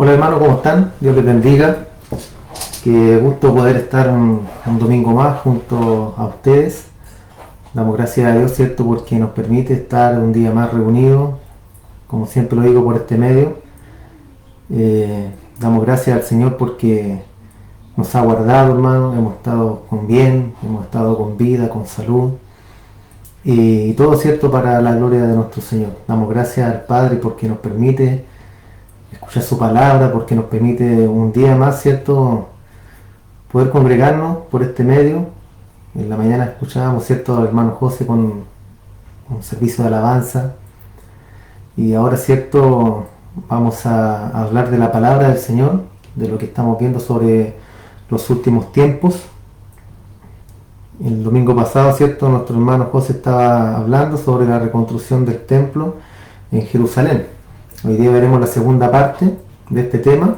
Hola hermano, ¿cómo están? Dios les bendiga. Qué gusto poder estar un domingo más junto a ustedes. Damos gracias a Dios, ¿cierto? Porque nos permite estar un día más reunidos, como siempre lo digo por este medio. Damos gracias al Señor porque nos ha guardado, hermano. Hemos estado con bien, hemos estado con vida, con salud. Y todo, ¿cierto? Para la gloria de nuestro Señor. Damos gracias al Padre porque nos permite escuchar su palabra, porque nos permite un día más, ¿cierto?, poder congregarnos por este medio. En la mañana escuchábamos, ¿cierto?, al hermano José con un servicio de alabanza. Y ahora, ¿cierto?, vamos a hablar de la palabra del Señor, de lo que estamos viendo sobre los últimos tiempos. El domingo pasado, ¿cierto?, nuestro hermano José estaba hablando sobre la reconstrucción del templo en Jerusalén. Hoy día veremos la segunda parte de este tema.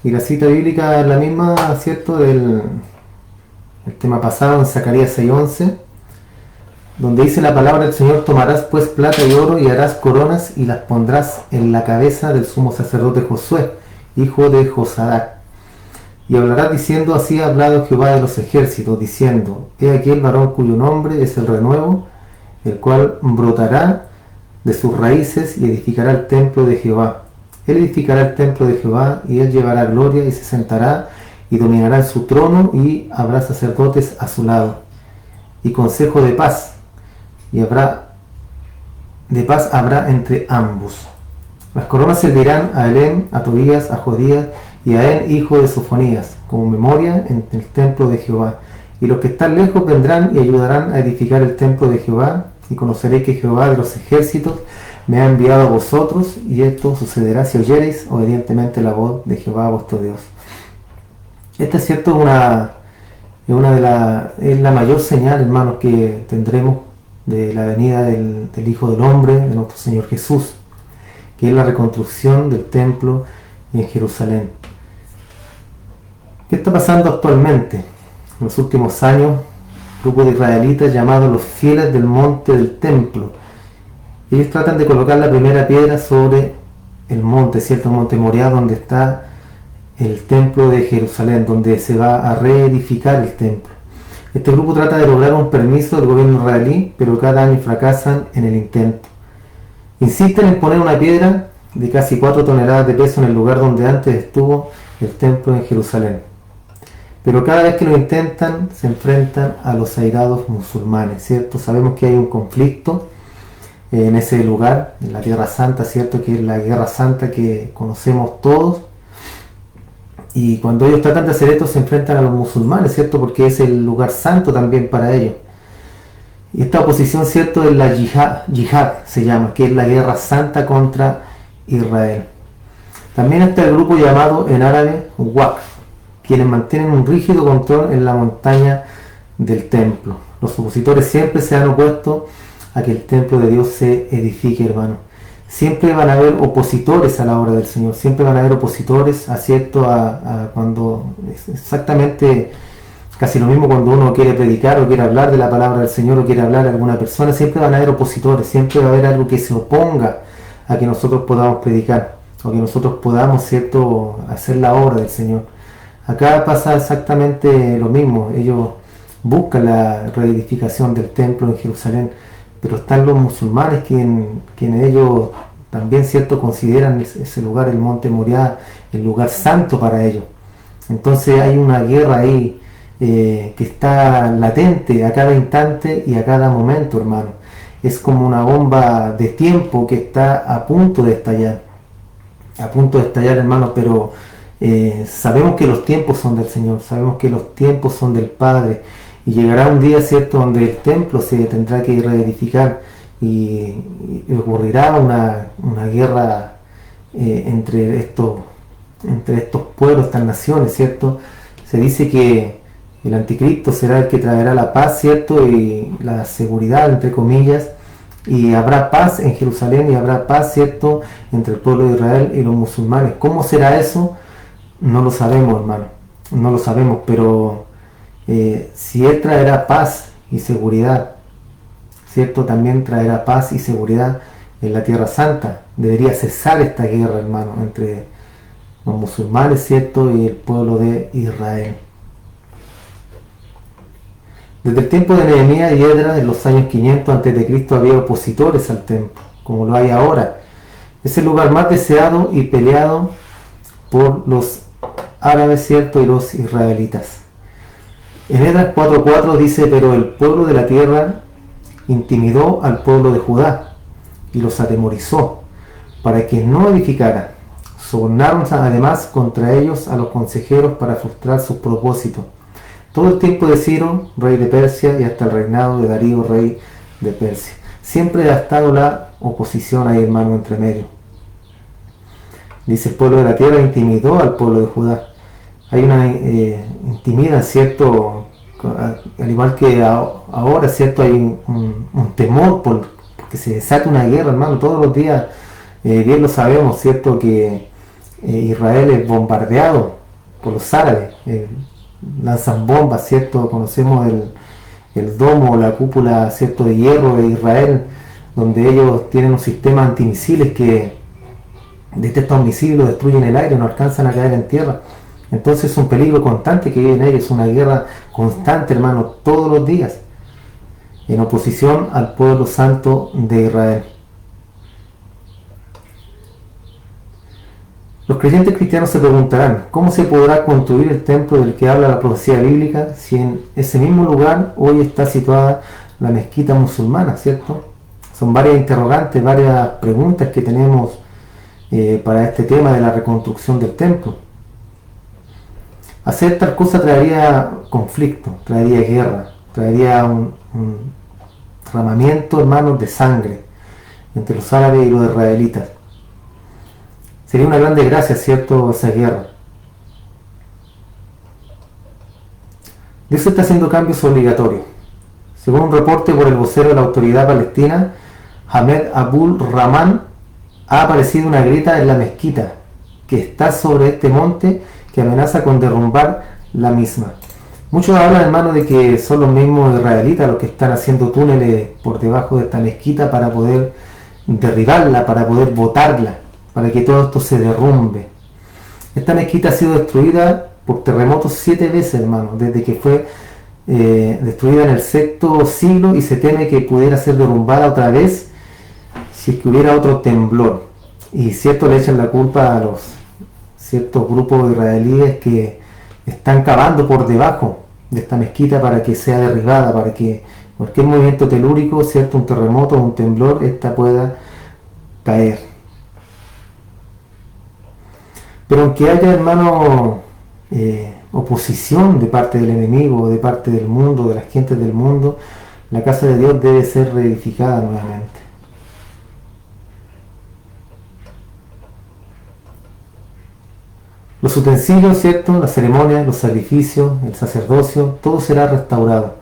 Y la cita bíblica es la misma, ¿cierto?, del el tema pasado en Zacarías 6:11, donde dice la palabra del Señor: tomarás pues plata y oro y harás coronas y las pondrás en la cabeza del sumo sacerdote Josué, hijo de Josadac. Y hablarás diciendo: así ha hablado Jehová de los ejércitos, diciendo: he aquí el varón cuyo nombre es el renuevo, el cual brotará de sus raíces y edificará el templo de Jehová. Él edificará el templo de Jehová y él llevará gloria y se sentará y dominará en su trono y habrá sacerdotes a su lado y consejo de paz y habrá entre ambos. Las coronas servirán a Elem, a Tobías, a Jodías y a él, hijo de Sofonías, como memoria en el templo de Jehová. Y los que están lejos vendrán y ayudarán a edificar el templo de Jehová, y conoceréis que Jehová de los ejércitos me ha enviado a vosotros, y esto sucederá si oyereis obedientemente la voz de Jehová vuestro Dios. Esta es cierto es la mayor señal, hermanos, que tendremos de la venida del Hijo del Hombre, de nuestro Señor Jesús, que es la reconstrucción del templo en Jerusalén. ¿Qué está pasando actualmente? En los últimos años, un grupo de israelitas llamados los fieles del monte del templo, ellos tratan de colocar la primera piedra sobre el monte, ¿cierto? El monte Moriah, donde está el templo de Jerusalén, donde se va a reedificar el templo. Este grupo trata de lograr un permiso del gobierno israelí, pero cada año fracasan en el intento. Insisten en poner una piedra de casi 4 toneladas de peso en el lugar donde antes estuvo el templo en Jerusalén. Pero cada vez que lo intentan, se enfrentan a los airados musulmanes, ¿cierto? Sabemos que hay un conflicto en ese lugar, en la Tierra Santa, ¿cierto?, que es la Guerra Santa que conocemos todos. Y cuando ellos tratan de hacer esto, se enfrentan a los musulmanes, ¿cierto?, porque es el lugar santo también para ellos. Y esta oposición, ¿cierto?, es la yihad se llama, que es la Guerra Santa contra Israel. También está el grupo llamado en árabe Waqf, quienes mantienen un rígido control en la montaña del templo. Los opositores siempre se han opuesto a que el templo de Dios se edifique, hermano. Siempre van a haber opositores a la obra del Señor, siempre van a haber opositores a cuando es exactamente casi lo mismo cuando uno quiere predicar o quiere hablar de la palabra del Señor o quiere hablar a alguna persona, siempre van a haber opositores, siempre va a haber algo que se oponga a que nosotros podamos predicar o que nosotros podamos, ¿cierto?, hacer la obra del Señor. Acá pasa exactamente lo mismo. Ellos buscan la reedificación del templo en Jerusalén, pero están los musulmanes quienes ellos también, ¿cierto?, consideran ese lugar, el monte Moriah, el lugar santo para ellos. Entonces hay una guerra ahí que está latente a cada instante y a cada momento, hermano. Es como una bomba de tiempo que está a punto de estallar, hermano, pero sabemos que los tiempos son del Señor, sabemos que los tiempos son del Padre, y llegará un día, ¿cierto?, donde el templo se tendrá que reedificar y ocurrirá una guerra entre estos pueblos, estas naciones, ¿cierto? Se dice que el anticristo será el que traerá la paz, ¿cierto?, y la seguridad, entre comillas, y habrá paz en Jerusalén y habrá paz, ¿cierto?, entre el pueblo de Israel y los musulmanes. ¿Cómo será eso? No lo sabemos, hermano, no lo sabemos, pero si Él traerá paz y seguridad, ¿cierto?, también traerá paz y seguridad en la Tierra Santa. Debería cesar esta guerra, hermano, entre los musulmanes, ¿cierto? Y el pueblo de Israel. Desde el tiempo de Nehemías y Esdras, en los años 500 a.C., había opositores al templo, como lo hay ahora. Es el lugar más deseado y peleado por los árabes, ¿cierto? Y los israelitas. En Esdras 4:4 dice: pero el pueblo de la tierra intimidó al pueblo de Judá y los atemorizó para que no edificara. Sobornaron además contra ellos a los consejeros para frustrar sus propósitos. Todo el tiempo de Ciro, rey de Persia, y hasta el reinado de Darío, rey de Persia. Siempre ha estado la oposición ahí, hermano, entre medio. Dice: el pueblo de la tierra intimidó al pueblo de Judá. Hay una intimida, ¿cierto? Al igual que ahora, ¿cierto? Hay un temor porque se desata una guerra, hermano. Todos los días, bien lo sabemos, ¿cierto? Que Israel es bombardeado por los árabes. Lanzan bombas, ¿cierto? Conocemos el domo, la cúpula, ¿cierto? De hierro de Israel, donde ellos tienen un sistema antimisiles que detectan misiles, lo destruyen el aire, no alcanzan a caer en tierra. Entonces es un peligro constante que viven ellos, es una guerra constante, hermano, todos los días, en oposición al pueblo santo de Israel. Los creyentes cristianos se preguntarán: ¿cómo se podrá construir el templo del que habla la profecía bíblica si en ese mismo lugar hoy está situada la mezquita musulmana, ¿cierto? Son varias interrogantes, varias preguntas que tenemos para este tema de la reconstrucción del templo. Hacer tal cosa traería conflicto, traería guerra, traería un derramamiento, hermanos, de sangre entre los árabes y los israelitas. Sería una gran desgracia, ¿cierto?, esa guerra. Dios está haciendo cambios obligatorios. Según un reporte por el vocero de la autoridad palestina, Ahmed Abul Rahman, ha aparecido una grieta en la mezquita que está sobre este monte que amenaza con derrumbar la misma. Muchos hablan, hermano, de que son los mismos israelitas los que están haciendo túneles por debajo de esta mezquita para poder derribarla, para poder botarla, para que todo esto se derrumbe. Esta mezquita ha sido destruida por terremotos 7 veces, hermano, desde que fue destruida en el sexto siglo, y se teme que pudiera ser derrumbada otra vez si es que hubiera otro temblor. Y cierto, le echan la culpa a los ciertos grupos israelíes que están cavando por debajo de esta mezquita para que sea derribada, para que cualquier movimiento telúrico, cierto, un terremoto, un temblor, esta pueda caer. Pero aunque haya, hermano, oposición de parte del enemigo, de parte del mundo, de las gentes del mundo, la casa de Dios debe ser reedificada nuevamente. Los utensilios, ¿cierto?, las ceremonias, los sacrificios, el sacerdocio, todo será restaurado.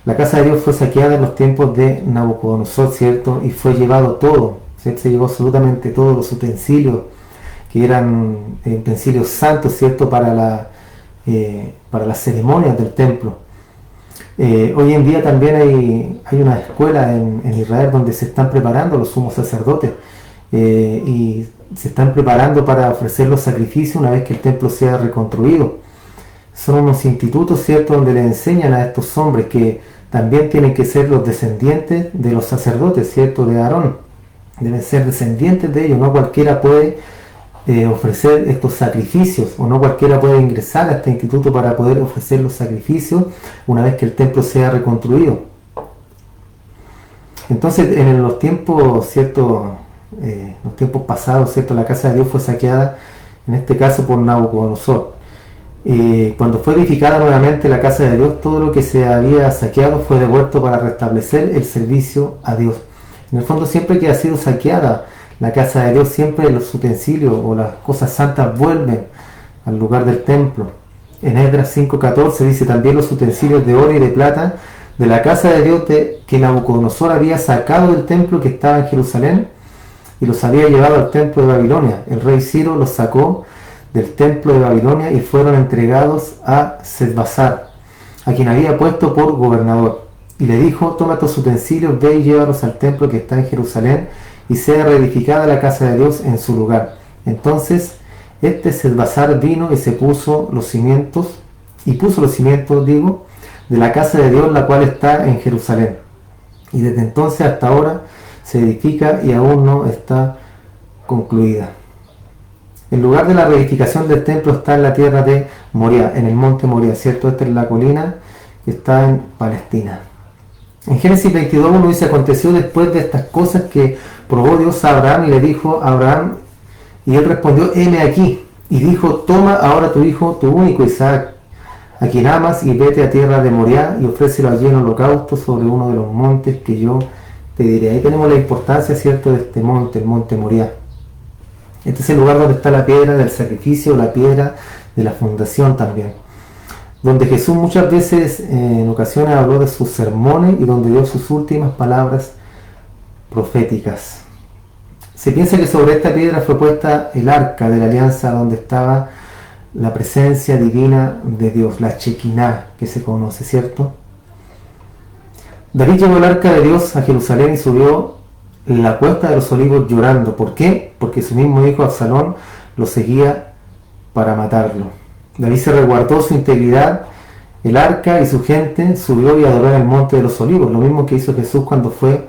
La casa de Dios fue saqueada en los tiempos de Nabucodonosor, ¿cierto?, y fue llevado todo, ¿cierto? Se llevó absolutamente todos los utensilios que eran utensilios santos, ¿cierto?, para las ceremonias del templo. Hoy en día también hay una escuela en Israel donde se están preparando los sumos sacerdotes y se están preparando para ofrecer los sacrificios una vez que el templo sea reconstruido. Son unos institutos, ¿cierto?, donde le enseñan a estos hombres que también tienen que ser los descendientes de los sacerdotes, ¿cierto?, de Aarón. Deben ser descendientes de ellos, no cualquiera puede ofrecer estos sacrificios, o no cualquiera puede ingresar a este instituto para poder ofrecer los sacrificios una vez que el templo sea reconstruido. Entonces, en los tiempos, ¿cierto?, los tiempos pasados, ¿cierto?, la casa de Dios fue saqueada, en este caso por Nabucodonosor. Cuando fue edificada nuevamente la casa de Dios, todo lo que se había saqueado fue devuelto para restablecer el servicio a Dios. En el fondo, siempre que ha sido saqueada la casa de Dios, siempre los utensilios o las cosas santas vuelven al lugar del templo. En Esdras 5:14 dice: también los utensilios de oro y de plata de la casa de Dios que Nabucodonosor había sacado del templo que estaba en Jerusalén y los había llevado al templo de Babilonia. El rey Ciro los sacó del templo de Babilonia y fueron entregados a Sesbazar, a quien había puesto por gobernador. Y le dijo: toma tus utensilios, ve y llévalos al templo que está en Jerusalén, y sea reedificada la casa de Dios en su lugar. Entonces Sesbazar vino y puso los cimientos, de la casa de Dios, la cual está en Jerusalén. Y desde entonces hasta ahora se edifica y aún no está concluida. El lugar de la reedificación del templo está en la tierra de Moria, en el monte Moria, ¿cierto? Esta es la colina que está en Palestina. En Génesis 22:1 dice: aconteció después de estas cosas que probó Dios a Abraham y le dijo a Abraham, y él respondió: heme aquí. Y dijo: toma ahora tu hijo, tu único Isaac, a quien amas, y vete a tierra de Moriah y ofrécelo allí en holocausto sobre uno de los montes que yo te diré. Ahí tenemos la importancia, ¿cierto?, de este monte, el monte Moriah. Este es el lugar donde está la piedra del sacrificio, la piedra de la fundación también, donde Jesús muchas veces, en ocasiones, habló de sus sermones y donde dio sus últimas palabras proféticas. Se piensa que sobre esta piedra fue puesta el arca de la alianza, donde estaba la presencia divina de Dios, la Shekinah, que se conoce, ¿cierto? David llevó el arca de Dios a Jerusalén y subió la cuesta de los olivos llorando. ¿Por qué? Porque su mismo hijo Absalón lo seguía para matarlo. David se resguardó su integridad, el arca y su gente subió y adoró en el monte de los olivos, lo mismo que hizo Jesús cuando fue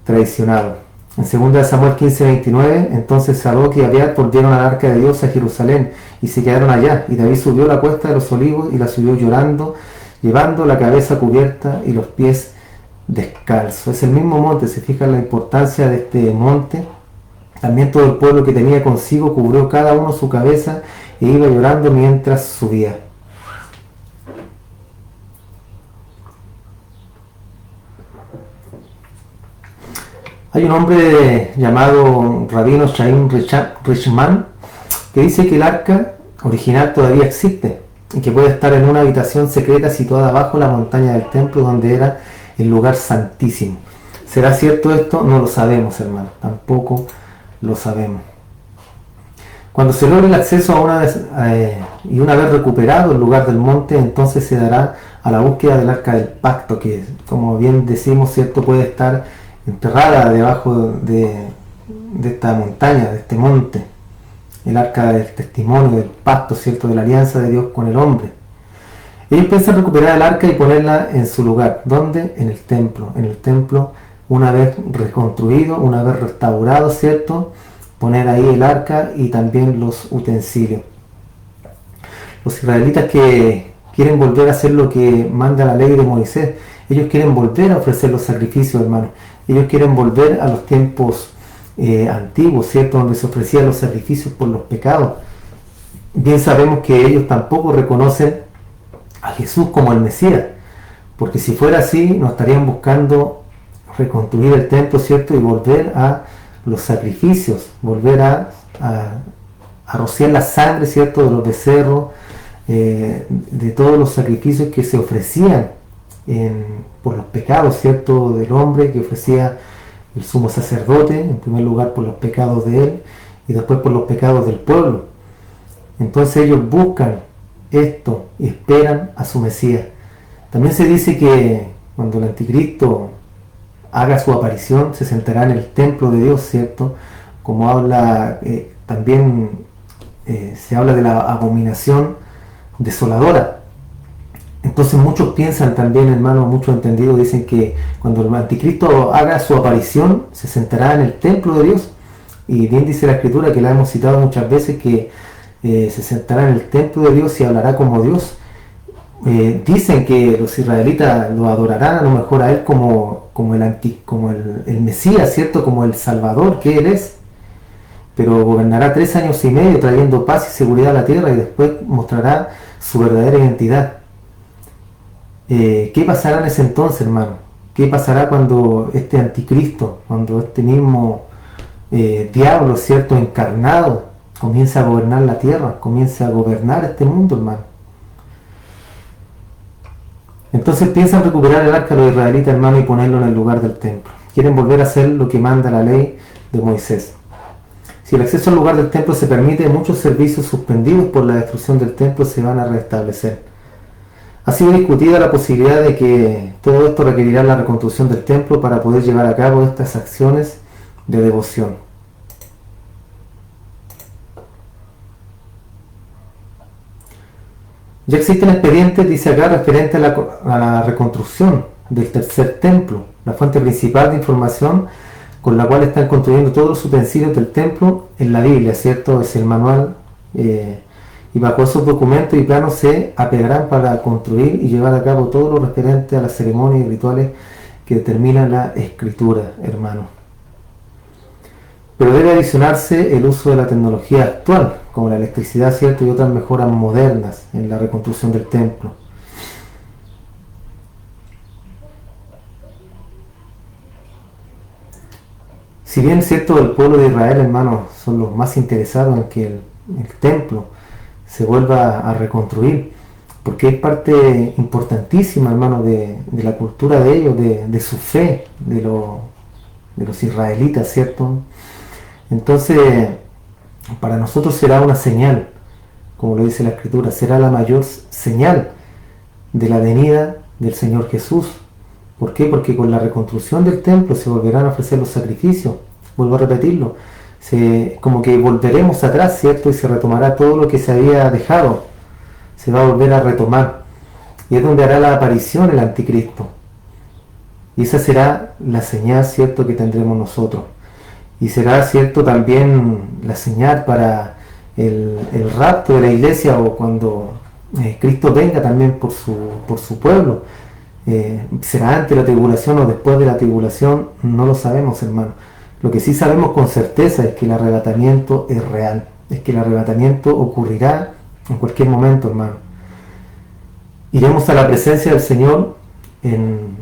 traicionado. En 2 Samuel 15:29, entonces Sadoc y Abiat volvieron al arca de Dios a Jerusalén y se quedaron allá, y David subió la cuesta de los olivos y la subió llorando, llevando la cabeza cubierta y los pies descalzos. Es el mismo monte, se fijan la importancia de este monte. También todo el pueblo que tenía consigo cubrió cada uno su cabeza e iba llorando mientras subía. Hay un hombre llamado Rabino Chaim Richman que dice que el arca original todavía existe y que puede estar en una habitación secreta situada bajo la montaña del templo, donde era el lugar santísimo. ¿Será cierto esto? No lo sabemos, hermano, tampoco lo sabemos. Cuando se logre el acceso a una vez recuperado el lugar del monte, entonces se dará a la búsqueda del arca del pacto, que, como bien decimos, cierto, puede estar enterrada debajo de esta montaña, de este monte, el arca del testimonio, del pacto, cierto, de la alianza de Dios con el hombre. Ellos piensan recuperar el arca y ponerla en su lugar. ¿Dónde? En el templo. En el templo, una vez reconstruido, una vez restaurado, cierto, poner ahí el arca y también los utensilios. Los israelitas que quieren volver a hacer lo que manda la ley de Moisés, ellos quieren volver a ofrecer los sacrificios, hermanos. Ellos quieren volver a los tiempos antiguos, ¿cierto?, donde se ofrecían los sacrificios por los pecados. Bien sabemos que ellos tampoco reconocen a Jesús como el Mesías, porque si fuera así, no estarían buscando reconstruir el templo, ¿cierto?, y volver a los sacrificios, volver a rociar la sangre, ¿cierto?, de los becerros, de todos los sacrificios que se ofrecían por los pecados, ¿cierto?, del hombre, que ofrecía el sumo sacerdote, en primer lugar por los pecados de él y después por los pecados del pueblo. Entonces ellos buscan esto y esperan a su Mesías. También se dice que cuando el anticristo haga su aparición, se sentará en el templo de Dios, ¿cierto? Como habla, también se habla de la abominación desoladora. Entonces muchos piensan también, hermanos, muchos entendidos dicen que cuando el anticristo haga su aparición, se sentará en el templo de Dios. Y bien dice la escritura, que la hemos citado muchas veces, que se sentará en el templo de Dios y hablará como Dios. Dicen que los israelitas lo adorarán a lo mejor a él como el Mesías, ¿cierto?, como el Salvador que él es, pero gobernará 3 años y medio trayendo paz y seguridad a la tierra y después mostrará su verdadera identidad. ¿Qué pasará en ese entonces, hermano? ¿Qué pasará cuando este anticristo, cuando este mismo diablo, ¿cierto?, encarnado, comienza a gobernar la tierra, comienza a gobernar este mundo, hermano? Entonces piensan recuperar el arca de los israelitas, hermano, y ponerlo en el lugar del templo. Quieren volver a hacer lo que manda la ley de Moisés. Si el acceso al lugar del templo se permite, muchos servicios suspendidos por la destrucción del templo se van a restablecer. Ha sido discutida la posibilidad de que todo esto requerirá la reconstrucción del templo para poder llevar a cabo estas acciones de devoción. Ya existen expedientes, dice acá, referente a la reconstrucción del tercer templo, la fuente principal de información con la cual están construyendo todos los utensilios del templo en la Biblia, ¿cierto? Es el manual, y bajo esos documentos y planos se apegarán para construir y llevar a cabo todo lo referente a las ceremonias y rituales que determina la Escritura, hermano. Pero debe adicionarse el uso de la tecnología actual, como la electricidad, ¿cierto? Y otras mejoras modernas en la reconstrucción del templo. Si bien, ¿cierto?, el pueblo de Israel, hermano, son los más interesados en que el templo se vuelva a reconstruir, porque es parte importantísima, hermano, de la cultura de ellos, de su fe, de los israelitas, ¿cierto? Entonces, para nosotros será una señal, como lo dice la Escritura, será la mayor señal de la venida del Señor Jesús. ¿Por qué? Porque con la reconstrucción del templo se volverán a ofrecer los sacrificios. Vuelvo a repetirlo. Como que volveremos atrás, ¿cierto? Y se retomará todo lo que se había dejado. Se va a volver a retomar. Y es donde hará la aparición el anticristo. Y esa será la señal, ¿cierto?, que tendremos nosotros. Y será, ¿cierto?, también la señal para el rapto de la iglesia, o cuando Cristo venga también por su pueblo. Será antes de la tribulación o después de la tribulación, no lo sabemos, hermano. Lo que sí sabemos con certeza es que el arrebatamiento es real, es que el arrebatamiento ocurrirá en cualquier momento, hermano. Iremos a la presencia del Señor en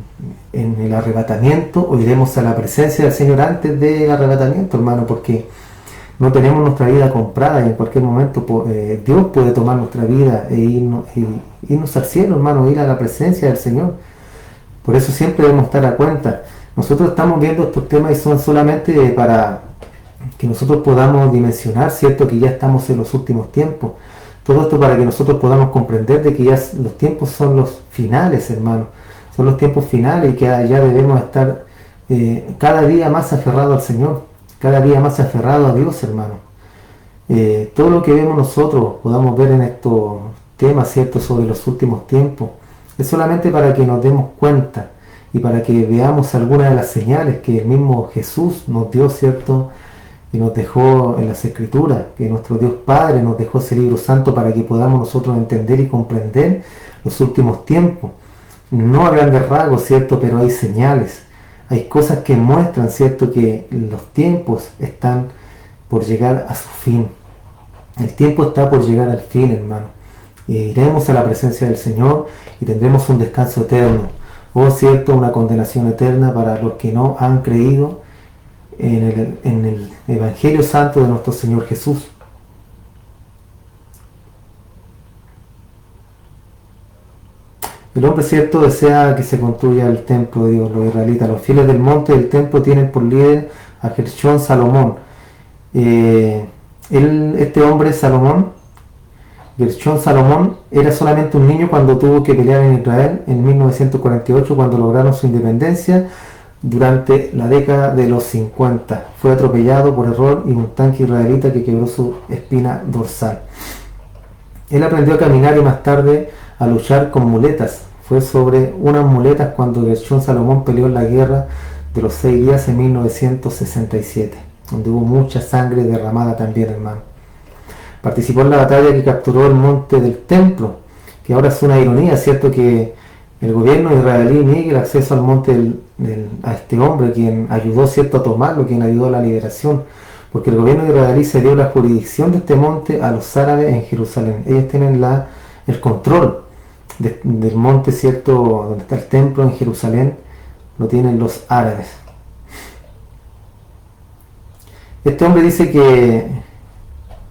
el arrebatamiento, o iremos a la presencia del Señor antes del arrebatamiento, hermano, porque no tenemos nuestra vida comprada, y en cualquier momento Dios puede tomar nuestra vida e irnos al cielo, hermano, ir a la presencia del Señor. Por eso siempre debemos estar a cuenta. Nosotros estamos viendo estos temas y son solamente para que nosotros podamos dimensionar, ¿cierto?, que ya estamos en los últimos tiempos. Todo esto para que nosotros podamos comprender de que ya los tiempos son los finales, hermano. Son los tiempos finales, y que ya debemos estar cada día más aferrados al Señor, cada día más aferrados a Dios, hermano. Todo lo que vemos nosotros, podamos ver en estos temas, ¿cierto?, sobre los últimos tiempos, es solamente para que nos demos cuenta y para que veamos algunas de las señales que el mismo Jesús nos dio, ¿cierto?, y nos dejó en las Escrituras, que nuestro Dios Padre nos dejó ese libro santo para que podamos nosotros entender y comprender los últimos tiempos. No a grandes rasgos, ¿cierto?, pero hay señales, hay cosas que muestran, ¿cierto?, que los tiempos están por llegar a su fin. El tiempo está por llegar al fin, hermano. Iremos a la presencia del Señor y tendremos un descanso eterno, o, ¿cierto?, una condenación eterna para los que no han creído en el Evangelio Santo de nuestro Señor Jesús. El hombre, ¿cierto?, desea que se construya el templo de Dios, los israelitas. Los fieles del monte del templo tienen por líder a Gershón Salomón. Este hombre, Gershón Salomón, era solamente un niño cuando tuvo que pelear en Israel en 1948, cuando lograron su independencia. Durante la década de los 50 fue atropellado por error y un tanque israelita que quebró su espina dorsal. Él aprendió a caminar y más tarde a luchar con muletas. Fue sobre unas muletas cuando Gershón Salomón peleó en la guerra de los 6 días en 1967, donde hubo mucha sangre derramada también, hermano. Participó en la batalla que capturó el monte del templo, que ahora es una ironía, ¿cierto?, que el gobierno israelí niegue el acceso al monte a este hombre, quien ayudó, ¿cierto?, a tomarlo, quien ayudó a la liberación, porque el gobierno israelí cedió la jurisdicción de este monte a los árabes en Jerusalén. Ellos tienen el control del monte, ¿cierto?, donde está el templo en Jerusalén, lo tienen los árabes. Este hombre dice que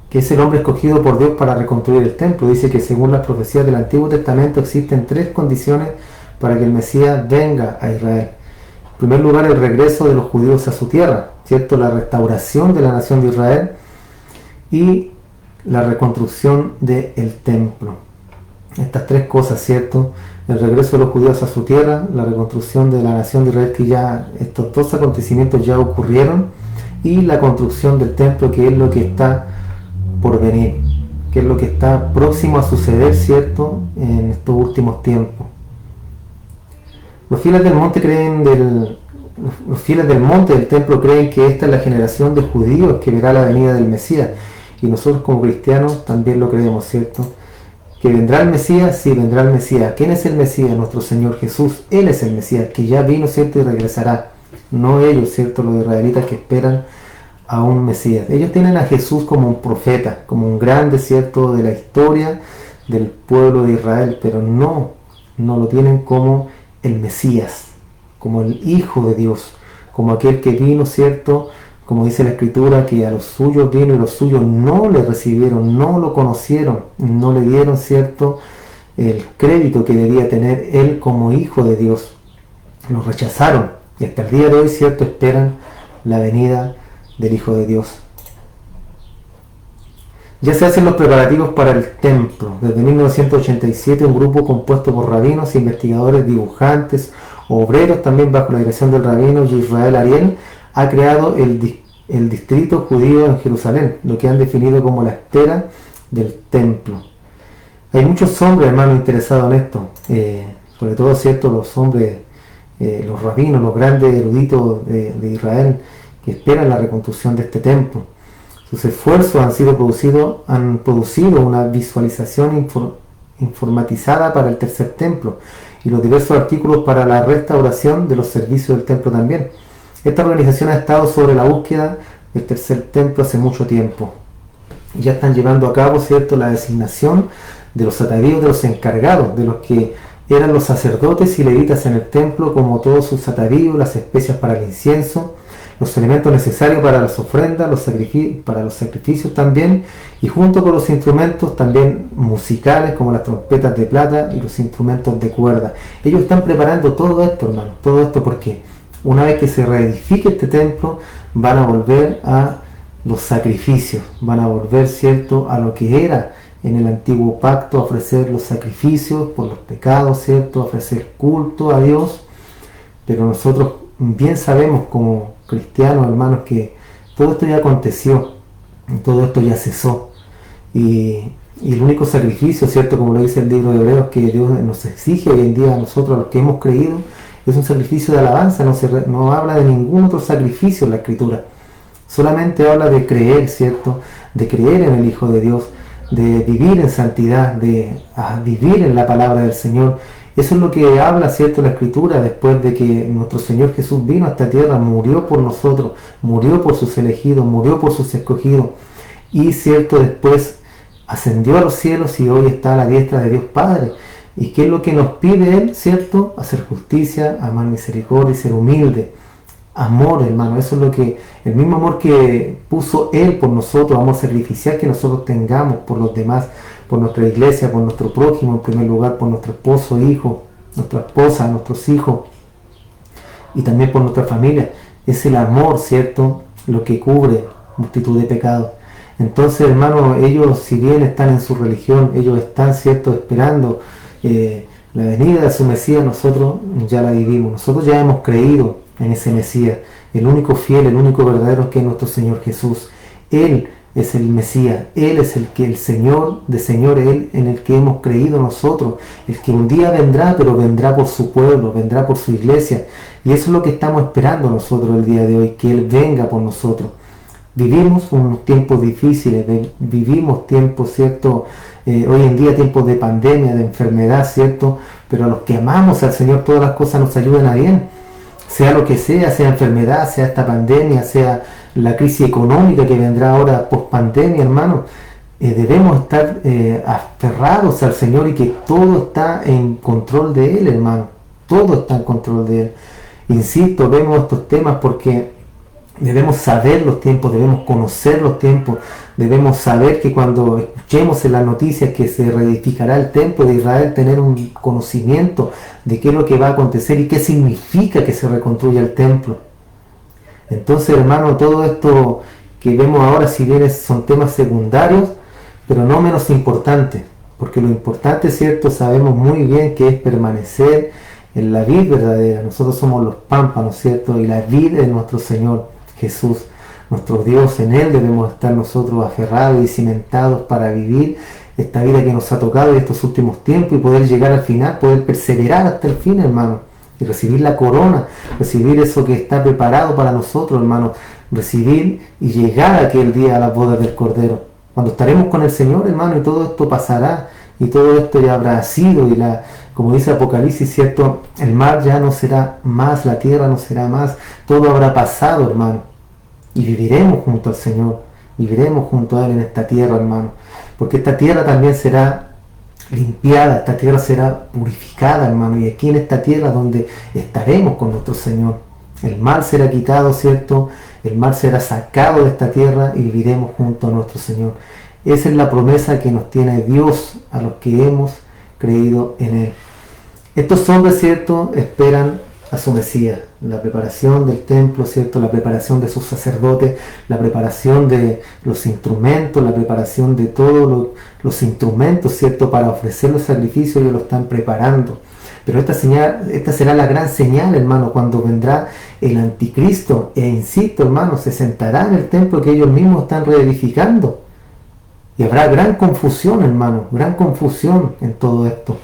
es el hombre escogido por Dios para reconstruir el templo. Dice que según las profecías del Antiguo Testamento existen 3 condiciones para que el Mesías venga a Israel. En primer lugar, el regreso de los judíos a su tierra, ¿cierto?, la restauración de la nación de Israel y la reconstrucción del templo. Estas 3 cosas, ¿cierto?, el regreso de los judíos a su tierra, la reconstrucción de la nación de Israel, que ya estos 2 acontecimientos ya ocurrieron, y la construcción del templo, que es lo que está por venir, que es lo que está próximo a suceder, ¿cierto?, en estos últimos tiempos. Los fieles del monte los fieles del monte del templo creen que esta es la generación de judíos que verá la venida del Mesías, y nosotros como cristianos también lo creemos, ¿cierto? ¿Que vendrá el Mesías? Sí, vendrá el Mesías. ¿Quién es el Mesías? Nuestro Señor Jesús. Él es el Mesías, que ya vino, ¿cierto?, y regresará. No ellos, ¿cierto?, los israelitas que esperan a un Mesías. Ellos tienen a Jesús como un profeta, como un grande, ¿cierto?, de la historia del pueblo de Israel, pero no lo tienen como el Mesías, como el Hijo de Dios, como aquel que vino, ¿cierto?, como dice la Escritura, que a los suyos vino y los suyos no le recibieron, no lo conocieron, no le dieron, ¿cierto?, el crédito que debía tener él como Hijo de Dios. Lo rechazaron y hasta el día de hoy, ¿cierto?, esperan la venida del Hijo de Dios. Ya se hacen los preparativos para el templo. Desde 1987 un grupo compuesto por rabinos, investigadores, dibujantes, obreros, también bajo la dirección del rabino Israel Ariel, ha creado el distrito judío en Jerusalén, lo que han definido como la espera del templo. Hay muchos hombres, hermanos, interesados en esto, sobre todo, ¿cierto?, los hombres, los rabinos, los grandes eruditos de Israel, que esperan la reconstrucción de este templo. Sus esfuerzos han producido una visualización informatizada para el tercer templo y los diversos artículos para la restauración de los servicios del templo también. Esta organización ha estado sobre la búsqueda del tercer templo hace mucho tiempo. Ya están llevando a cabo, ¿cierto?, la designación de los atavíos de los encargados, de los que eran los sacerdotes y levitas en el templo, como todos sus atavíos, las especias para el incienso, los elementos necesarios para las ofrendas, para los sacrificios también, y junto con los instrumentos también musicales, como las trompetas de plata y los instrumentos de cuerda. Ellos están preparando todo esto, hermano, todo esto porque una vez que se reedifique este templo, van a volver a los sacrificios, van a volver, ¿cierto?, a lo que era en el antiguo pacto, a ofrecer los sacrificios por los pecados, ¿cierto?, a ofrecer culto a Dios. Pero nosotros bien sabemos como cristianos, hermanos, que todo esto ya aconteció, todo esto ya cesó, y el único sacrificio, ¿cierto?, como lo dice el libro de Hebreos, que Dios nos exige hoy en día a nosotros, a los que hemos creído, es un sacrificio de alabanza. No habla de ningún otro sacrificio en la Escritura, solamente habla de creer, ¿cierto?, de creer en el Hijo de Dios, de vivir en santidad, de vivir en la palabra del Señor. Eso es lo que habla, ¿cierto?, la Escritura, después de que nuestro Señor Jesús vino a esta tierra, murió por nosotros, murió por sus elegidos, murió por sus escogidos, y, ¿cierto?, después ascendió a los cielos y hoy está a la diestra de Dios Padre. ¿Y qué es lo que nos pide Él, ¿cierto? Hacer justicia, amar misericordia y ser humilde. Amor, hermano, eso es lo que, el mismo amor que puso Él por nosotros, amor sacrificial que nosotros tengamos por los demás, por nuestra iglesia, por nuestro prójimo, en primer lugar, por nuestro esposo, hijo, nuestra esposa, nuestros hijos, y también por nuestra familia. Es el amor, ¿cierto?, lo que cubre multitud de pecados. Entonces, hermano, ellos, si bien están en su religión, ellos están, ¿cierto?, esperando la venida de su Mesías. Nosotros ya la vivimos, nosotros ya hemos creído en ese Mesías, el único fiel, el único verdadero, que es nuestro Señor Jesús. Él es el Mesías, Él es el Señor de señores, Él en el que hemos creído nosotros, el que un día vendrá, pero vendrá por su pueblo, vendrá por su iglesia, y eso es lo que estamos esperando nosotros el día de hoy, que Él venga por nosotros. Vivimos unos tiempos difíciles, vivimos tiempos, ¿cierto?, hoy en día tiempos de pandemia, de enfermedad, ¿cierto?, pero a los que amamos al Señor todas las cosas nos ayudan a bien, sea lo que sea enfermedad, sea esta pandemia, sea la crisis económica que vendrá ahora post pandemia, hermano. Debemos estar aferrados al Señor y que todo está en control de Él, hermano, todo está en control de Él. Insisto, vemos estos temas porque debemos saber los tiempos, debemos conocer los tiempos, debemos saber que cuando escuchemos en las noticias que se reedificará el templo de Israel, tener un conocimiento de qué es lo que va a acontecer y qué significa que se reconstruya el templo. Entonces, hermano, todo esto que vemos ahora, si bien son temas secundarios, pero no menos importantes, porque lo importante, ¿cierto?, sabemos muy bien que es permanecer en la vid verdadera. Nosotros somos los pámpanos, ¿cierto?, y la vid es nuestro Señor Jesús. nuestro Dios, en Él debemos estar nosotros aferrados y cimentados para vivir esta vida que nos ha tocado en estos últimos tiempos y poder llegar al final, poder perseverar hasta el fin, hermano, y recibir la corona, recibir eso que está preparado para nosotros, hermano, recibir y llegar aquel día a las bodas del Cordero, cuando estaremos con el Señor, hermano, y todo esto pasará, y todo esto ya habrá sido, y como dice Apocalipsis, cierto, el mar ya no será más, la tierra no será más, todo habrá pasado, hermano, y viviremos junto al Señor, viviremos junto a Él en esta tierra, hermano, porque esta tierra también será limpiada, esta tierra será purificada, hermano, y aquí en esta tierra donde estaremos con nuestro Señor, el mal será quitado, cierto, el mal será sacado de esta tierra y viviremos junto a nuestro Señor. Esa es la promesa que nos tiene Dios a los que hemos creído en Él. Estos hombres, cierto, esperan a su Mesías, la preparación del templo, cierto, la preparación de sus sacerdotes, la preparación de los instrumentos, la preparación de todos los instrumentos, cierto, para ofrecer los sacrificios. Ellos lo están preparando. Pero esta será la gran señal, hermano, cuando vendrá el anticristo, e insisto, hermano, se sentará en el templo que ellos mismos están reedificando. Y habrá gran confusión, hermano, gran confusión en todo esto.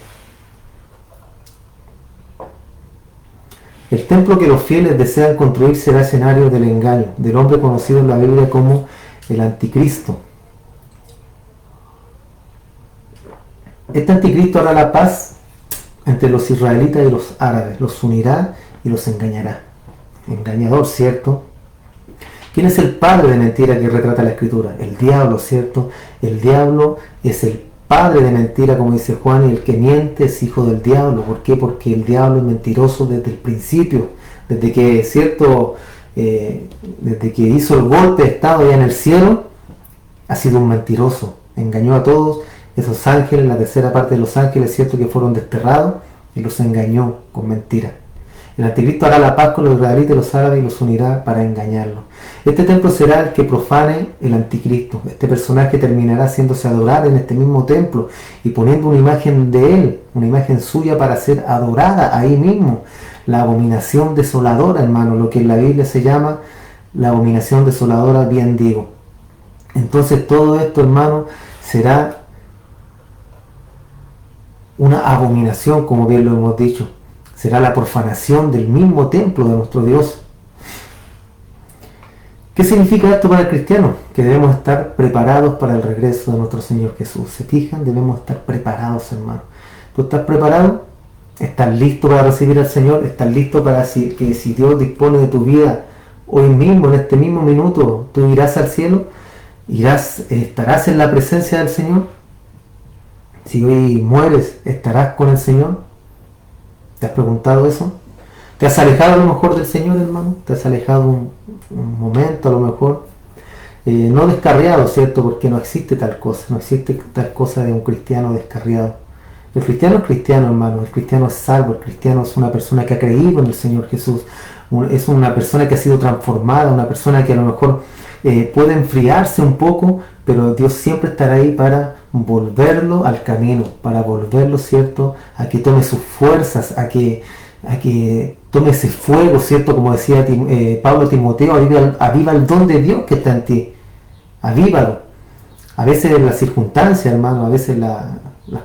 El templo que los fieles desean construir será escenario del engaño, del hombre conocido en la Biblia como el anticristo. Este anticristo hará la paz entre los israelitas y los árabes, los unirá y los engañará. Engañador, ¿cierto? ¿Quién es el padre de mentira que retrata la Escritura? El diablo, ¿cierto? El diablo es el padre de mentira, como dice Juan, y el que miente es hijo del diablo. ¿Por qué? Porque el diablo es mentiroso desde el principio, desde que, ¿cierto? Desde que hizo el golpe de estado allá en el cielo, ha sido un mentiroso. Engañó a todos esos ángeles, la tercera parte de los ángeles, ¿cierto? Que fueron desterrados, y los engañó con mentira. El anticristo hará la paz con los israelitas y los árabes y los unirá para engañarlos. Este templo será el que profane el anticristo. Este personaje terminará haciéndose adorar en este mismo templo y poniendo una imagen de él, una imagen suya para ser adorada ahí mismo. La abominación desoladora, hermano, lo que en la Biblia se llama la abominación desoladora, bien digo. Entonces todo esto, hermano, será una abominación, como bien lo hemos dicho. Será la profanación del mismo templo de nuestro Dios. ¿Qué significa esto para el cristiano? Que debemos estar preparados para el regreso de nuestro Señor Jesús. ¿Se fijan? Debemos estar preparados, hermano. ¿Tú estás preparado? ¿Estás listo para recibir al Señor? ¿Estás listo para que si Dios dispone de tu vida hoy mismo, en este mismo minuto, tú irás al cielo? ¿Estarás en la presencia del Señor? Si hoy mueres, ¿estarás con el Señor? ¿Te has preguntado eso? ¿Te has alejado a lo mejor del Señor, hermano? ¿Te has alejado un momento a lo mejor? No descarriado, ¿cierto? Porque no existe tal cosa. No existe tal cosa de un cristiano descarriado. El cristiano es cristiano, hermano. El cristiano es salvo. El cristiano es una persona que ha creído en el Señor Jesús. Es una persona que ha sido transformada. Una persona que a lo mejor puede enfriarse un poco, pero Dios siempre estará ahí para volverlo al camino, para volverlo, ¿cierto? A que tome sus fuerzas, a que tome ese fuego, ¿cierto? Como decía Pablo a Timoteo, aviva el don de Dios que está en ti, avívalo. A veces las circunstancias, hermano, a veces las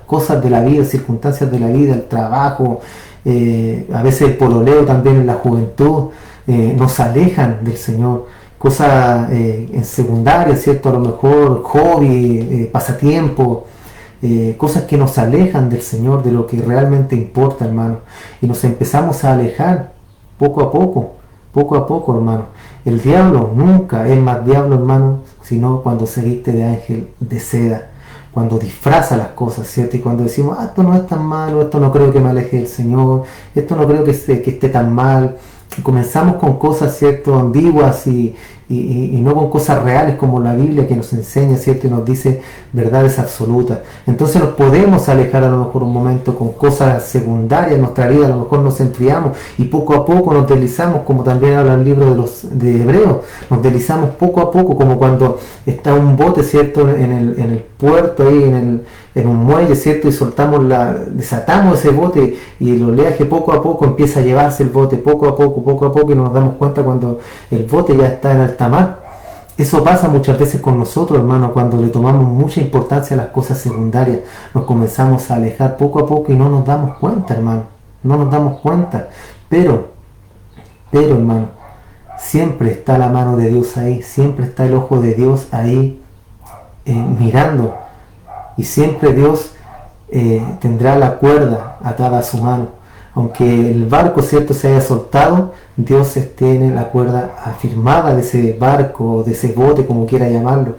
cosas de la vida, circunstancias de la vida, el trabajo, a veces el pololeo también en la juventud, nos alejan del Señor. Cosas en secundaria, ¿cierto? A lo mejor hobby, pasatiempo, cosas que nos alejan del Señor, de lo que realmente importa, hermano. Y nos empezamos a alejar poco a poco, hermano. El diablo nunca es más diablo, hermano, sino cuando se viste de ángel de seda, cuando disfraza las cosas, ¿cierto? Y cuando decimos, esto no es tan malo, esto no creo que me aleje del Señor, esto no creo que esté tan mal. Y comenzamos con cosas, ¿cierto?, ambiguas y no con cosas reales como la Biblia que nos enseña, ¿cierto?, y nos dice verdades absolutas. Entonces nos podemos alejar a lo mejor un momento con cosas secundarias en nuestra vida, a lo mejor nos enfriamos y poco a poco nos deslizamos, como también habla el libro de Hebreos, nos deslizamos poco a poco, como cuando está un bote, ¿cierto?, en el puerto, ahí en un muelle, ¿cierto?, y desatamos ese bote y el oleaje poco a poco empieza a llevarse el bote poco a poco, y nos damos cuenta cuando el bote ya está en alta mar. Eso pasa muchas veces con nosotros, hermano, cuando le tomamos mucha importancia a las cosas secundarias. Nos comenzamos a alejar poco a poco y no nos damos cuenta, hermano. No nos damos cuenta. Pero, hermano, siempre está la mano de Dios ahí. Siempre está el ojo de Dios ahí mirando. Y siempre Dios tendrá la cuerda atada a su mano. Aunque el barco, cierto, se haya soltado, Dios tiene la cuerda afirmada de ese barco, de ese bote, como quiera llamarlo,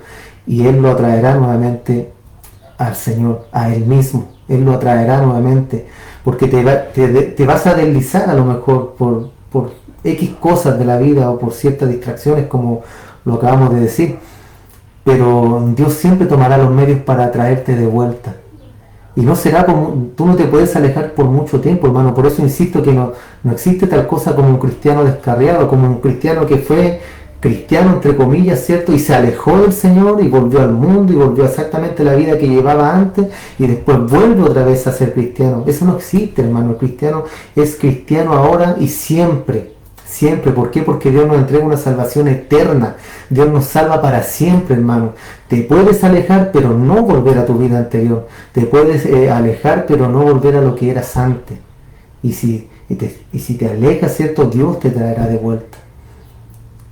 y Él lo atraerá nuevamente al Señor, a Él mismo. Él lo atraerá nuevamente, porque te vas a deslizar a lo mejor por X cosas de la vida o por ciertas distracciones, como lo acabamos de decir, pero Dios siempre tomará los medios para atraerte de vuelta. Y no será como, tú no te puedes alejar por mucho tiempo, hermano. Por eso insisto que no existe tal cosa como un cristiano descarriado, como un cristiano que fue cristiano, entre comillas, ¿cierto? Y se alejó del Señor y volvió al mundo y volvió exactamente la vida que llevaba antes y después vuelve otra vez a ser cristiano. Eso no existe, hermano. El cristiano es cristiano ahora y siempre. Siempre. ¿Por qué? Porque Dios nos entrega una salvación eterna. Dios nos salva para siempre, hermano. Te puedes alejar, pero no volver a tu vida anterior. Te puedes alejar, pero no volver a lo que eras antes. Y si te alejas, ¿cierto? Dios te traerá de vuelta.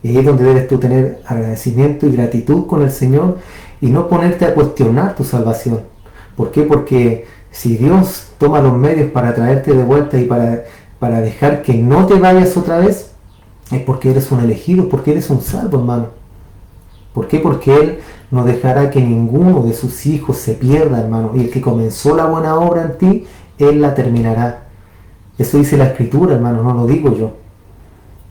Y ahí es donde debes tú tener agradecimiento y gratitud con el Señor y no ponerte a cuestionar tu salvación. ¿Por qué? Porque si Dios toma los medios para traerte de vuelta y para dejar que no te vayas otra vez, es porque eres un elegido, porque eres un salvo, hermano. ¿Por qué? Porque Él no dejará que ninguno de sus hijos se pierda, hermano. Y el que comenzó la buena obra en ti, Él la terminará. Eso dice la Escritura, hermano, no lo digo yo.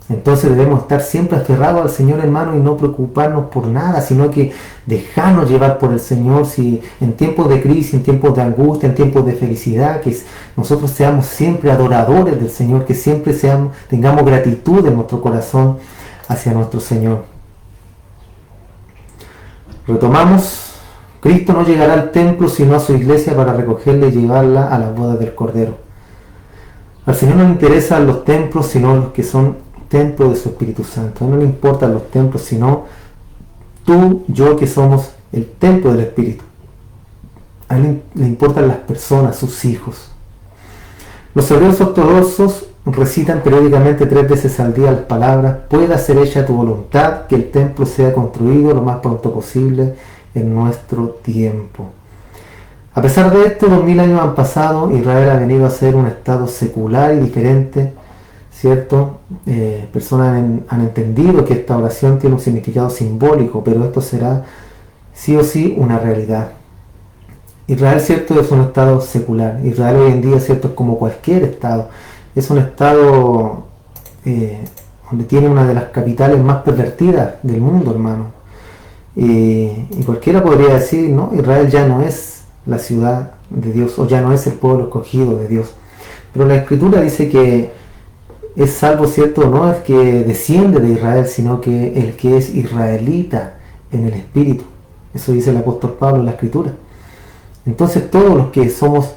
Entonces debemos estar siempre aferrados al Señor, hermano, y no preocuparnos por nada, sino que dejarnos llevar por el Señor. Si en tiempos de crisis, en tiempos de angustia, en tiempos de felicidad, que nosotros seamos siempre adoradores del Señor, que siempre tengamos gratitud en nuestro corazón hacia nuestro Señor. Retomamos. Cristo no llegará al templo sino a su iglesia para recogerla y llevarla a las bodas del Cordero. Al Señor no le interesan los templos, sino los que son templo de su Espíritu Santo. No le importan los templos, sino tú, yo, que somos el templo del Espíritu. A él le importan las personas, sus hijos. Los hebreos ortodoxos recitan periódicamente 3 veces al día las palabras: pueda ser hecha tu voluntad, que el templo sea construido lo más pronto posible en nuestro tiempo. A pesar de esto, 2000 años han pasado, Israel ha venido a ser un estado secular y diferente, ¿cierto? Personas han entendido que esta oración tiene un significado simbólico, pero esto será sí o sí una realidad. Israel, ¿cierto?, es un estado secular. Israel hoy en día, ¿cierto?, es como cualquier estado. Es un estado donde tiene una de las capitales más pervertidas del mundo, hermano. Y cualquiera podría decir, no, Israel ya no es la ciudad de Dios, o ya no es el pueblo escogido de Dios. Pero la Escritura dice que es salvo, ¿cierto?, no el que desciende de Israel, sino que el que es israelita en el Espíritu. Eso dice el apóstol Pablo en la Escritura. Entonces todos los que somos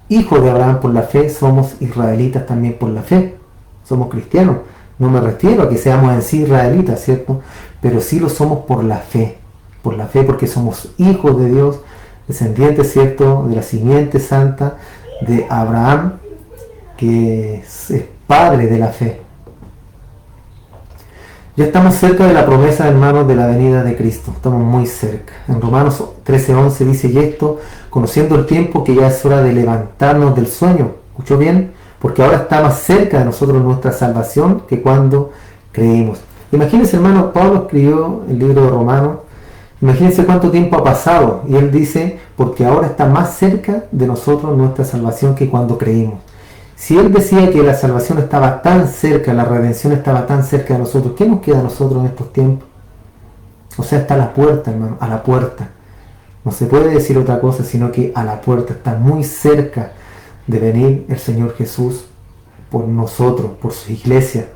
hijos de Abraham por la fe, somos israelitas también por la fe. Somos cristianos. No me refiero a que seamos en sí israelitas, ¿cierto? Pero sí lo somos por la fe. Por la fe, porque somos hijos de Dios, descendientes, ¿cierto?, de la simiente santa de Abraham, que es padre de la fe. Ya estamos cerca de la promesa, hermanos, de la venida de Cristo. Estamos muy cerca. En Romanos 13:11 dice: y esto, conociendo el tiempo, que ya es hora de levantarnos del sueño. ¿Escuchó bien? Porque ahora está más cerca de nosotros nuestra salvación que cuando creímos. Imagínense, hermano, Pablo escribió el libro de Romanos. Imagínense cuánto tiempo ha pasado. Y él dice: porque ahora está más cerca de nosotros nuestra salvación que cuando creímos. Si él decía que la salvación estaba tan cerca, la redención estaba tan cerca de nosotros, ¿qué nos queda a nosotros en estos tiempos? O sea, está a la puerta, hermano, a la puerta. No se puede decir otra cosa, sino que a la puerta. Está muy cerca de venir el Señor Jesús por nosotros, por su iglesia.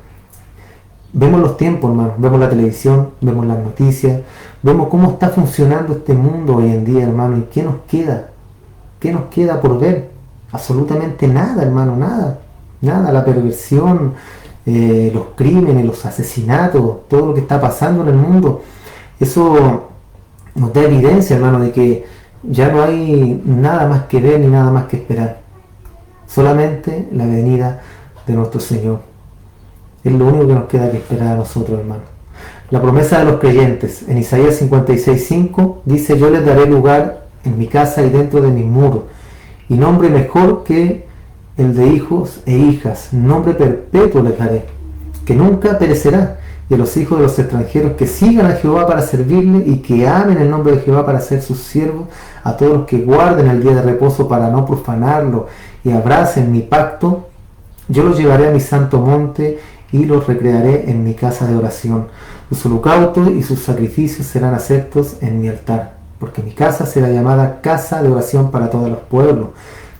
Vemos los tiempos, hermano, vemos la televisión, vemos las noticias, vemos cómo está funcionando este mundo hoy en día, hermano, y ¿qué nos queda? ¿Qué nos queda por ver? Absolutamente nada, hermano, nada. La perversión, los crímenes, los asesinatos, todo lo que está pasando en el mundo. Eso nos da evidencia, hermano, de que ya no hay nada más que ver ni nada más que esperar. Solamente la venida de nuestro Señor. Es lo único que nos queda que esperar a nosotros, hermano. La promesa de los creyentes. En Isaías 56:5 dice: yo les daré lugar en mi casa y dentro de mis muros, y nombre mejor que el de hijos e hijas, nombre perpetuo les daré, que nunca perecerá. Y a los hijos de los extranjeros que sigan a Jehová para servirle y que amen el nombre de Jehová para ser sus siervos, a todos los que guarden el día de reposo para no profanarlo y abracen mi pacto, yo los llevaré a mi santo monte y los recrearé en mi casa de oración. Sus holocaustos y sus sacrificios serán aceptos en mi altar, porque mi casa será llamada casa de oración para todos los pueblos,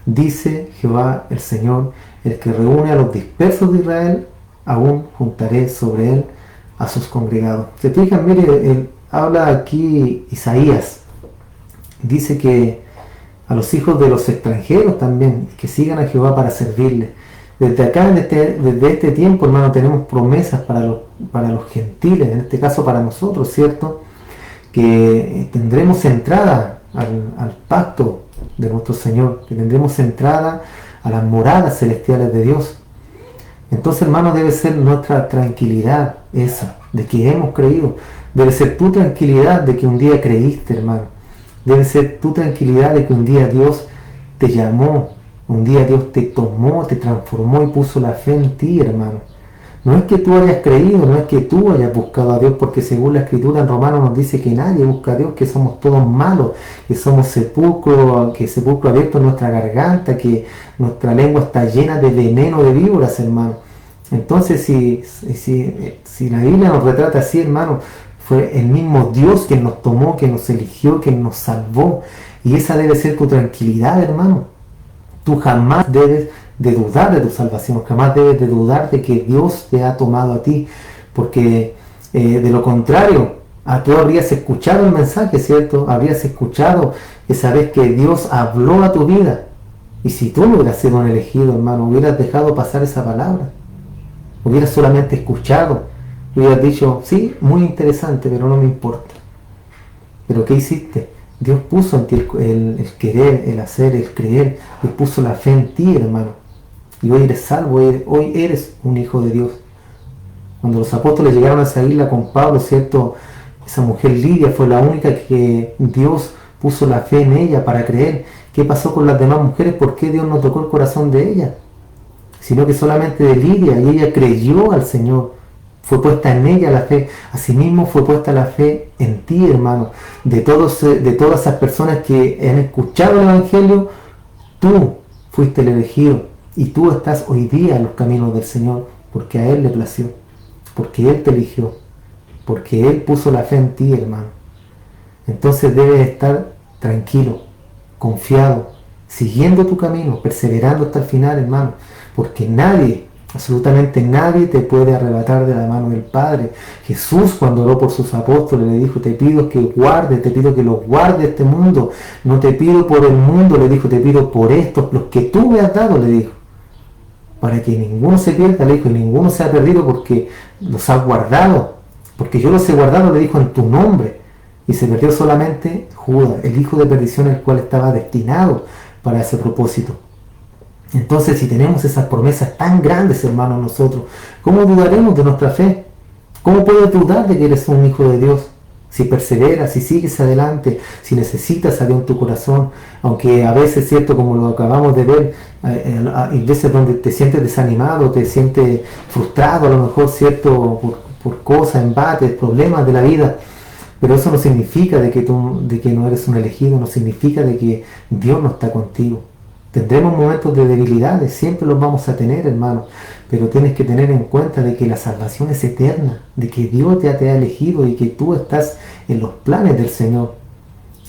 dice Jehová el Señor, el que reúne a los dispersos de Israel, aún juntaré sobre él a sus congregados. Se fijan, mire, él habla aquí Isaías, dice que a los hijos de los extranjeros también, que sigan a Jehová para servirle. Desde acá, desde este tiempo, hermano, tenemos promesas para los gentiles, en este caso para nosotros, ¿cierto? Que tendremos entrada al pacto de nuestro Señor, que tendremos entrada a las moradas celestiales de Dios. Entonces, hermano, debe ser nuestra tranquilidad esa, de que hemos creído. Debe ser tu tranquilidad de que un día creíste, hermano. Debe ser tu tranquilidad de que un día Dios te llamó, un día Dios te tomó, te transformó y puso la fe en ti, hermano. No es que tú hayas creído, no es que tú hayas buscado a Dios, porque según la Escritura en Romanos nos dice que nadie busca a Dios, que somos todos malos, que somos sepulcro abierto en nuestra garganta, que nuestra lengua está llena de veneno de víboras, hermano. Entonces, si la Biblia nos retrata así, hermano, fue el mismo Dios quien nos tomó, quien nos eligió, quien nos salvó. Y esa debe ser tu tranquilidad, hermano. Tú jamás debes de dudar de tu salvación, jamás debes de dudar de que Dios te ha tomado a ti, porque de lo contrario, tú habrías escuchado el mensaje, ¿cierto? Habrías escuchado esa vez que Dios habló a tu vida, y si tú no hubieras sido un elegido, hermano, hubieras dejado pasar esa palabra, hubieras solamente escuchado, hubieras dicho, sí, muy interesante, pero no me importa. ¿Pero qué hiciste? Dios puso en ti el querer, el hacer, el creer. Dios puso la fe en ti, hermano. Y hoy eres salvo, hoy eres un hijo de Dios. Cuando los apóstoles llegaron a esa isla con Pablo, ¿cierto? Esa mujer Lidia fue la única que Dios puso la fe en ella para creer. ¿Qué pasó con las demás mujeres? ¿Por qué Dios no tocó el corazón de ellas? Sino que solamente de Lidia, y ella creyó al Señor. Fue puesta en ella la fe. Asimismo fue puesta la fe en ti, hermano. De todas esas personas que han escuchado el Evangelio, tú fuiste el elegido. Y tú estás hoy día en los caminos del Señor, porque a Él le plació, porque Él te eligió, porque Él puso la fe en ti, hermano. Entonces debes estar tranquilo, confiado, siguiendo tu camino, perseverando hasta el final, hermano, porque nadie, absolutamente nadie te puede arrebatar de la mano del Padre. Jesús, cuando oró por sus apóstoles, le dijo, te pido que los guarde este mundo. No te pido por el mundo, le dijo, te pido por estos, los que tú me has dado, le dijo. Para que ninguno se pierda, le dijo, y ninguno se ha perdido porque los has guardado. Porque yo los he guardado, le dijo, en tu nombre. Y se perdió solamente Judas, el hijo de perdición, el cual estaba destinado para ese propósito. Entonces, si tenemos esas promesas tan grandes, hermanos, nosotros, ¿cómo dudaremos de nuestra fe? ¿Cómo puedes dudar de que eres un hijo de Dios? Si perseveras, si sigues adelante, si necesitas a Dios en tu corazón, aunque a veces, cierto, como lo acabamos de ver, hay veces donde te sientes desanimado, te sientes frustrado, a lo mejor, cierto, por cosas, embates, problemas de la vida, pero eso no significa de que no eres un elegido, no significa de que Dios no está contigo. Tendremos momentos de debilidades, siempre los vamos a tener, hermano, pero tienes que tener en cuenta de que la salvación es eterna, de que Dios ya te ha elegido y que tú estás en los planes del Señor.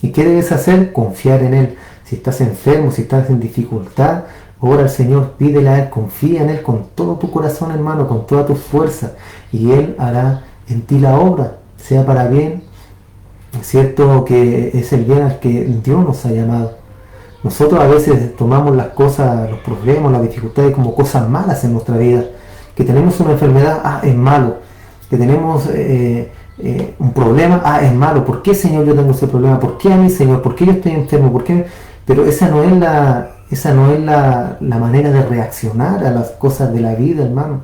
¿Y qué debes hacer? Confiar en Él. Si estás enfermo, si estás en dificultad, ora al Señor, pídele a Él, confía en Él con todo tu corazón, hermano, con toda tu fuerza, y Él hará en ti la obra, sea para bien. Es cierto que es el bien al que Dios nos ha llamado. Nosotros a veces tomamos las cosas, los problemas, las dificultades como cosas malas en nuestra vida. Que tenemos una enfermedad, es malo. Que tenemos un problema, es malo, ¿por qué, Señor, yo tengo ese problema? ¿Por qué a mí, Señor? ¿Por qué yo estoy enfermo? ¿Por qué? Pero esa no es la manera de reaccionar a las cosas de la vida, hermano.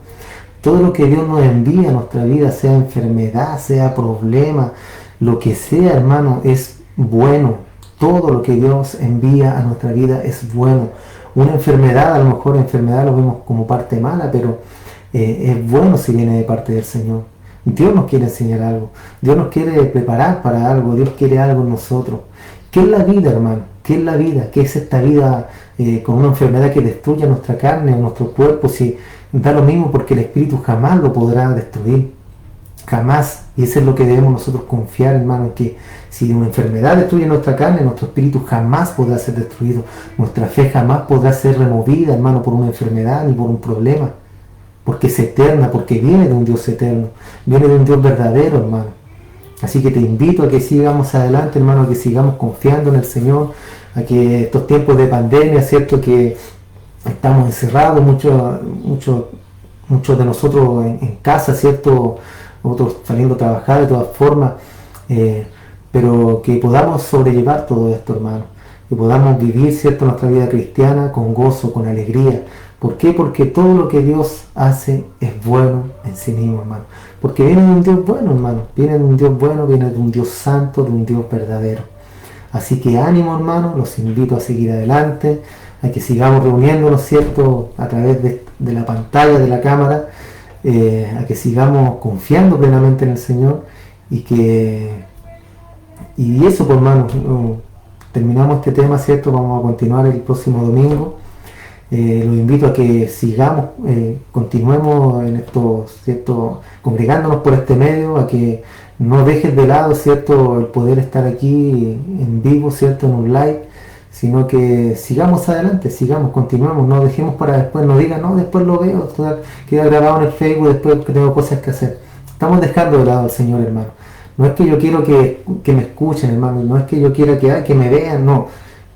Todo lo que Dios nos envía a nuestra vida, sea enfermedad, sea problema, lo que sea, hermano, es bueno. Todo lo que Dios envía a nuestra vida es bueno. Una enfermedad, a lo mejor enfermedad lo vemos como parte mala, pero es bueno si viene de parte del Señor. Dios nos quiere enseñar algo. Dios nos quiere preparar para algo. Dios quiere algo en nosotros. ¿Qué es la vida, hermano? ¿Qué es la vida? ¿Qué es esta vida con una enfermedad que destruye nuestra carne o nuestro cuerpo? Si da lo mismo, porque el espíritu jamás lo podrá destruir. Jamás. Y eso es lo que debemos nosotros confiar, hermano, en que si una enfermedad destruye nuestra carne, nuestro espíritu jamás podrá ser destruido. Nuestra fe jamás podrá ser removida, hermano, por una enfermedad ni por un problema. Porque es eterna, porque viene de un Dios eterno. Viene de un Dios verdadero, hermano. Así que te invito a que sigamos adelante, hermano, a que sigamos confiando en el Señor, a que estos tiempos de pandemia, cierto, que estamos encerrados, muchos de nosotros en casa, cierto, otros saliendo a trabajar de todas formas, pero que podamos sobrellevar todo esto, hermano, que podamos vivir, cierto, nuestra vida cristiana con gozo, con alegría. ¿Por qué? Porque todo lo que Dios hace es bueno en sí mismo, hermano. Porque viene de un Dios bueno, hermano. Viene de un Dios bueno, viene de un Dios santo, de un Dios verdadero. Así que ánimo, hermano, los invito a seguir adelante, a que sigamos reuniéndonos, ¿cierto?, a través de la pantalla de la cámara, a que sigamos confiando plenamente en el Señor y eso, pues, hermano, terminamos este tema, ¿cierto? Vamos a continuar el próximo domingo. Los invito a que sigamos, continuemos en esto, ¿cierto?, congregándonos por este medio, a que no dejes de lado, ¿cierto?, el poder estar aquí en vivo, ¿cierto?, en un live, sino que sigamos adelante, continuemos, no dejemos para después, no digan, no, después lo veo, queda grabado en el Facebook, después que tengo cosas que hacer. Estamos dejando de lado al Señor, hermano. No es que yo quiero que me escuchen, hermano, no es que yo quiera que me vean, no.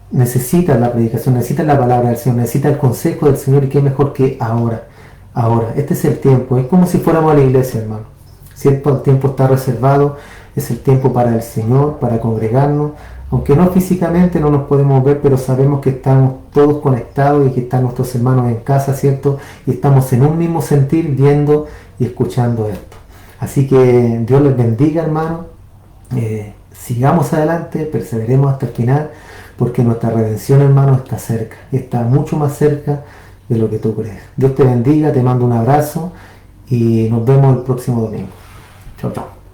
Necesitas la predicación, necesitas la palabra del Señor, necesitas el consejo del Señor, y qué mejor que ahora. Este es el tiempo, es como si fuéramos a la iglesia, hermano. Cierto, el tiempo está reservado, es el tiempo para el Señor, para congregarnos, aunque no físicamente no nos podemos ver, pero sabemos que estamos todos conectados y que están nuestros hermanos en casa, ¿cierto? Y estamos en un mismo sentir, viendo y escuchando esto. Así que Dios les bendiga, hermano. Sigamos adelante, perseveremos hasta el final, porque nuestra redención, hermano, está cerca, está mucho más cerca de lo que tú crees. Dios te bendiga, te mando un abrazo y nos vemos el próximo domingo. Chao, chao.